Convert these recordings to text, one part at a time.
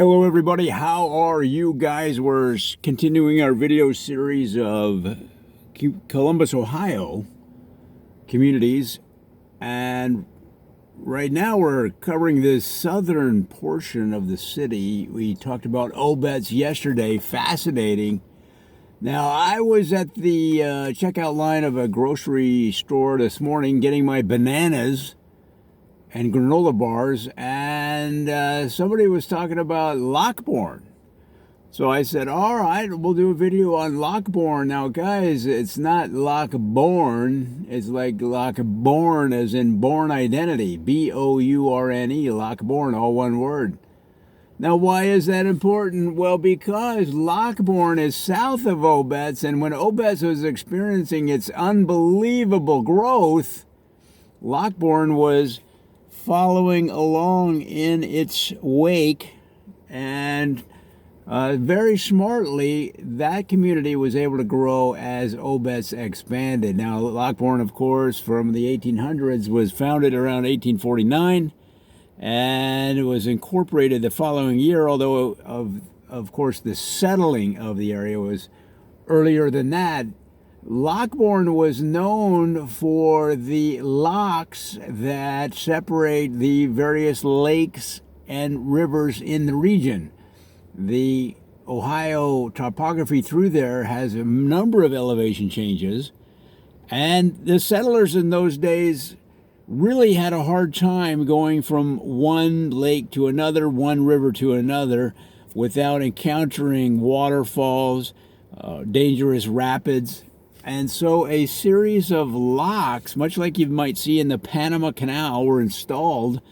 Hello everybody, how are you guys? We're continuing our video series of Columbus, Ohio communities, and right now we're covering the southern portion of the city. We talked about Obetz yesterday, fascinating. Now, I was at the checkout line of a grocery store this morning getting my bananas and granola bars, and somebody was talking about Lockbourne. So I said, all right, we'll do a video on Lockbourne. Now, guys, it's not Lockbourne. It's like Lockbourne as in born identity. Bourne, Lockbourne, all one word. Now, why is that important? Well, because Lockbourne is south of Obetz, and when Obetz was experiencing its unbelievable growth, Lockbourne was following along in its wake, and very smartly, that community was able to grow as Obetz expanded. Now, Lockbourne, of course, from the 1800s, was founded around 1849, and it was incorporated the following year, although, of course, the settling of the area was earlier than that. Lockbourne was known for the locks that separate the various lakes and rivers in the region. The Ohio topography through there has a number of elevation changes, and the settlers in those days really had a hard time going from one lake to another, one river to another, without encountering waterfalls, dangerous rapids. And so a series of locks, much like you might see in the Panama Canal, were installed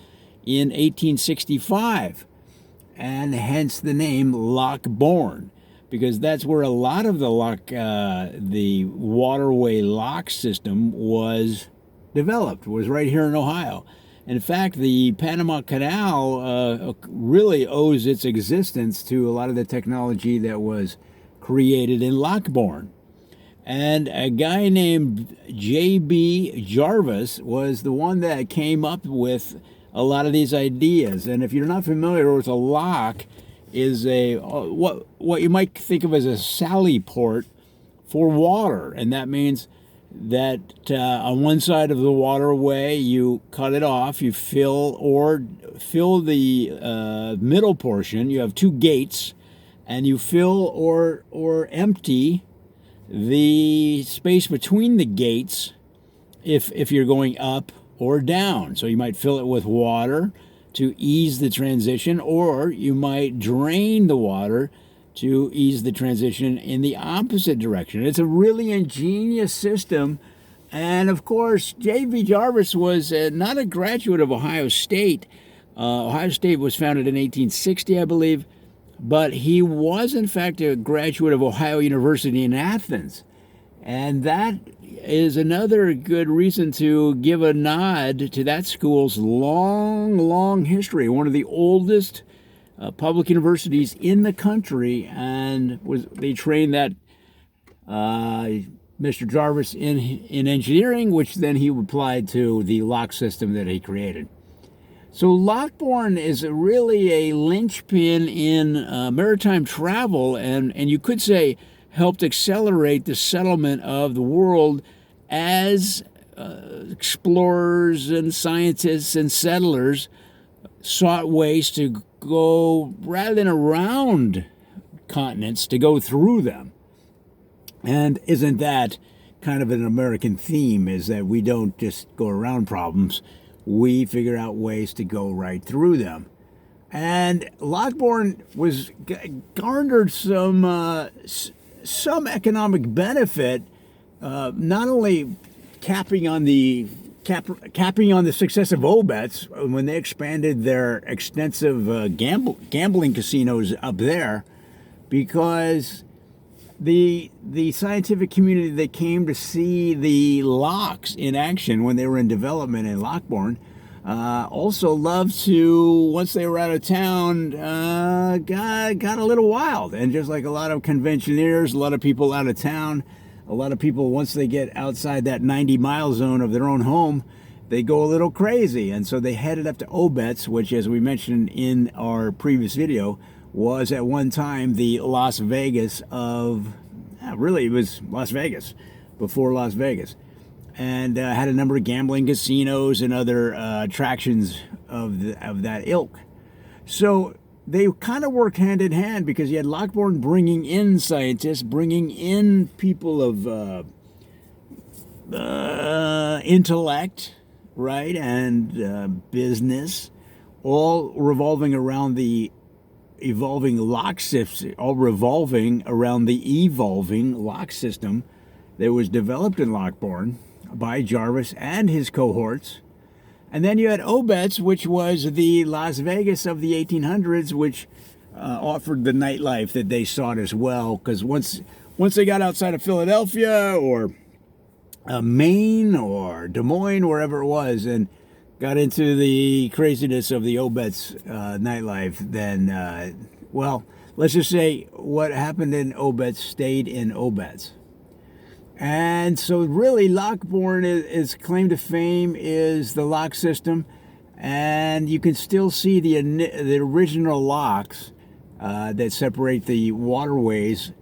in 1865, and hence the name Lockbourne, because that's where a lot of the waterway lock system was developed, was right here in Ohio. In fact, the Panama Canal really owes its existence to a lot of the technology that was created in Lockbourne. And a guy named J.B. Jarvis was the one that came up with a lot of these ideas. And if you're not familiar with a lock, is what you might think of as a sally port for water. And that means that on one side of the waterway, you cut it off, you fill the middle portion. You have two gates, and you fill or empty the space between the gates if you're going up or down. So you might fill it with water to ease the transition, or you might drain the water to ease the transition in the opposite direction. It's a really ingenious system. And of course, J.B. Jarvis was not a graduate of Ohio State. Ohio State was founded in 1860, I believe. But he was, in fact, a graduate of Ohio University in Athens. And that is another good reason to give a nod to that school's long, long history. One of the oldest public universities in the country. And they trained that Mr. Jarvis in engineering, which then he applied to the lock system that he created. So Lockbourne is really a linchpin in maritime travel, and you could say helped accelerate the settlement of the world as explorers and scientists and settlers sought ways to go, rather than around continents, to go through them. And isn't that kind of an American theme, is that we don't just go around problems, we figure out ways to go right through them. And Lockbourne was garnered some economic benefit, not only capping on the success of Obetz when they expanded their extensive gambling casinos up there, because the scientific community that came to see the locks in action when they were in development in Lockbourne also loved to, once they were out of town, got a little wild. And just like a lot of conventioneers, a lot of people out of town, a lot of people, once they get outside that 90-mile zone of their own home, they go a little crazy. And so they headed up to Obetz, which, as we mentioned in our previous video, was at one time the Las Vegas of, really it was Las Vegas, before Las Vegas, and had a number of gambling casinos and other attractions of that ilk. So they kind of worked hand in hand, because you had Lockbourne bringing in scientists, bringing in people of intellect, right, and business, all revolving around the evolving lock system, all revolving around the evolving lock system that was developed in Lockbourne by Jarvis and his cohorts. And then you had Obetz, which was the Las Vegas of the 1800s, which offered the nightlife that they sought as well. Because once they got outside of Philadelphia or Maine or Des Moines, wherever it was, and got into the craziness of the Obetz nightlife, then, well, let's just say what happened in Obetz stayed in Obetz. And so really Lockbourne is claim to fame is the lock system, and you can still see the original locks that separate the waterways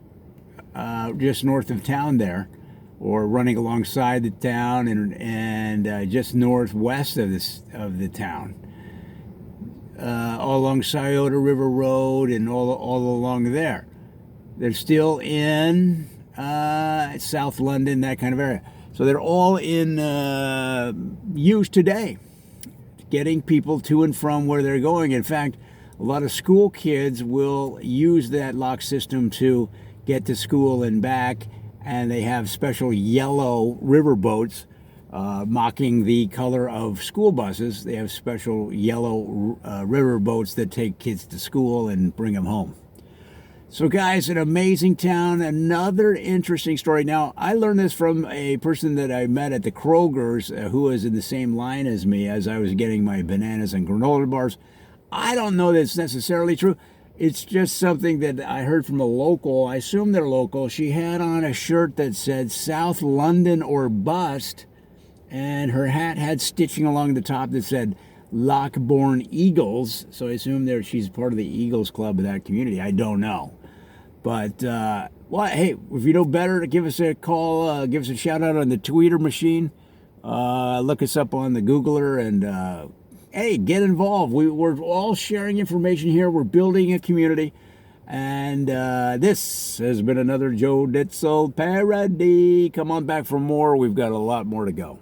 just north of town there, or running alongside the town, and just northwest of the town, all along Scioto River Road and all along there. They're still in South London, that kind of area. So they're all in use today, getting people to and from where they're going. In fact, a lot of school kids will use that lock system to get to school and back, and they have special yellow river boats mocking the color of school buses. They have special yellow river boats that take kids to school and bring them home. So guys, an amazing town, another interesting story. Now, I learned this from a person that I met at the Kroger's who was in the same line as me as I was getting my bananas and granola bars. I don't know that it's necessarily true. It's just something that I heard from a local. I assume they're local. She had on a shirt that said South London or Bust, and her hat had stitching along the top that said Lockbourne Eagles. So I assume she's part of the Eagles Club of that community. I don't know. But, well, hey, if you know better, give us a call, give us a shout out on the Tweeter machine. Look us up on the Googler, and hey, get involved. We're all sharing information here. We're building a community. And this has been another Joe Ditzel parody. Come on back for more. We've got a lot more to go.